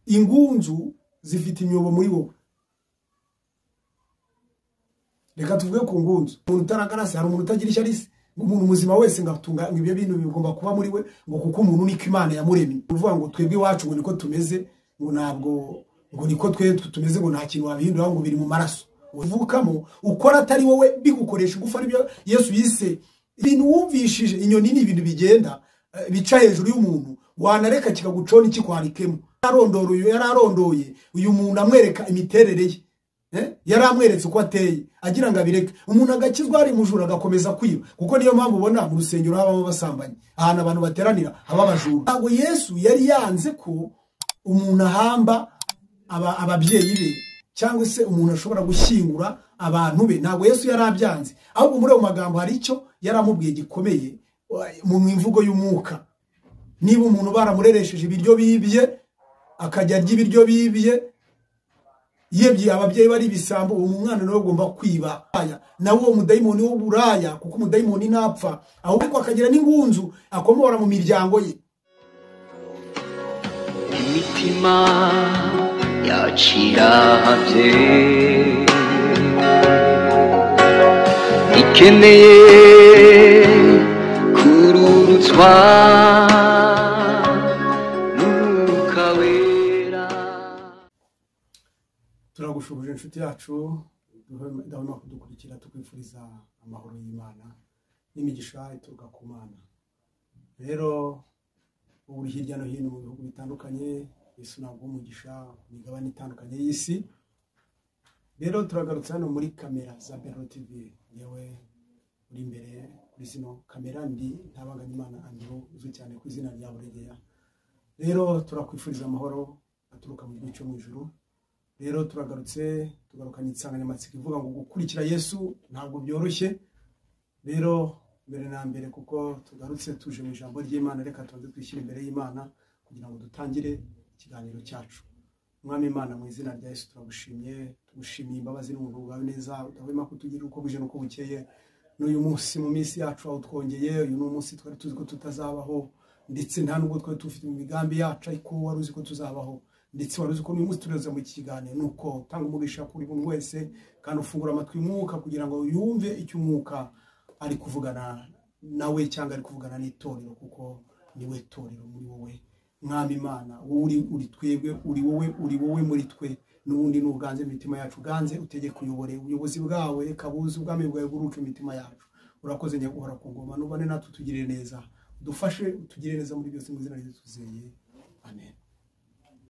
ingunzu zifite imyobo muri wowe. Reka tuvuge ku ngunzu. Umuntu utaragarase, hari umuntu utagira ishyari, umuntu muzima wese ngatunga ibyo bintu bigomba kuba muri we, ngo kuko umuntu niko Imana yamuremye. Uvuga ngo twebwe iwacu ngo niko tumeze, ngo ntabwo ngo niko tumeze, ngo nta kintu wabihindura, ngo biri mu maraso. Uvukamo ukora atari wowe bigukoresha gufa aribyo Yesu yise ibintu wumvishije. Inyoni ni ibintu bigenda bica hejuru y'umuntu, wanareka kikagucona ikikwarikemo. Yararondoye uyu muntu amwereka imiterere ye, yaramweretse uko ateye agira ngo abireke. Umuntu agakizwa ari mujura agakomeza kwiba, kuko niyo mpamvu ubona mu rusengero habamo basambanye, ahantu abantu bateranira haba abajura. Ntabwo Yesu yari yanze ko umuntu ahamba ababyeyi be, cyangwa se umuntu ashobora gushyingura abantu be. Ntabwo Yesu yarabyanze, ahubwo muri ayo magambo hari icyo yaramubwiye gikomeye mu mvugo y'umwuka. Niba umuntu baramureresheje ibiryo bibye, akajya arya ibiryo bibye, yebye ababyeyi bari bisambo, uwo mwana nawe agomba kwiba. Nawe uwo mudayimoni w'uburaya, kuko umudayimoni ntapfa, ahubwo akagira n'ingunzu akomora mu miryango ye. Imitima yaciravye ikeneye kururutswa n'ukawera. Turagushubuje inshuti yacu, ndabona kudukurikira, tukwifuriza amahoro y'Imana n'imigisha ituruka ku Mana. Rero ubu hirya no hino mu bihugu bitandukanye, Yesu nabwo umugisha imigabane itandukanye y'isi. Rero turagarutse hano muri kamera za Bero TV. Yewe uri imbere kuri zino kamera ndi Ntabanganyimana Andrew, uzwi cyane ku izina rya Buregeya. Rero turakwifuriza amahoro aturuka mu gice mu ijuru. Rero tugarukanye insanganyamatsiko ivuga ngo gukurikira Yesu ntabwo byoroshye. Rero mbere na mbere, kuko tugarutse tuje mu ijambo ry'Imana, reka tubanze twishyire imbere y'Imana kugira ngo dutangire ikiganiro cyacu. Mwami Imana, mu izina rya Yesu turagushimiye, tugushimiye imbabazi n'ubuntu bwawe neza udahwema kutugirira uko buje n'uko bukeye. N'uyu munsi mu minsi yacu aho twongeye, uyu ni umunsi twari tuzi ko tutazabaho, ndetse nta nubwo twari tufite mu migambi yacu, ariko wari uzi ko tuzabaho, ndetse wari uzi ko uyu munsi tureza mu iki kiganiro. Nuko tanga umugisha kuri buri wese, kandi ufungura amatwi y'umwuka kugira ngo yumve icyo umwuka ari kuvugana nawe, cyangwa ari kuvugana n'itorero, kuko niwe torero muri wowe. Mwami Imana, uri twebwe, uri wowe muri twe, n'ubundi nuganze imitima yacu, ganze utegeke uyobore ubuyobozi bwawe, reka buze ubwami bwawe buruke imitima yacu. Urakoze nyaguhora ku ngoma, nubane natwe tugirire neza, dufashe utugirire neza muri byose, mu izina rya Yesu tuzeye, amen.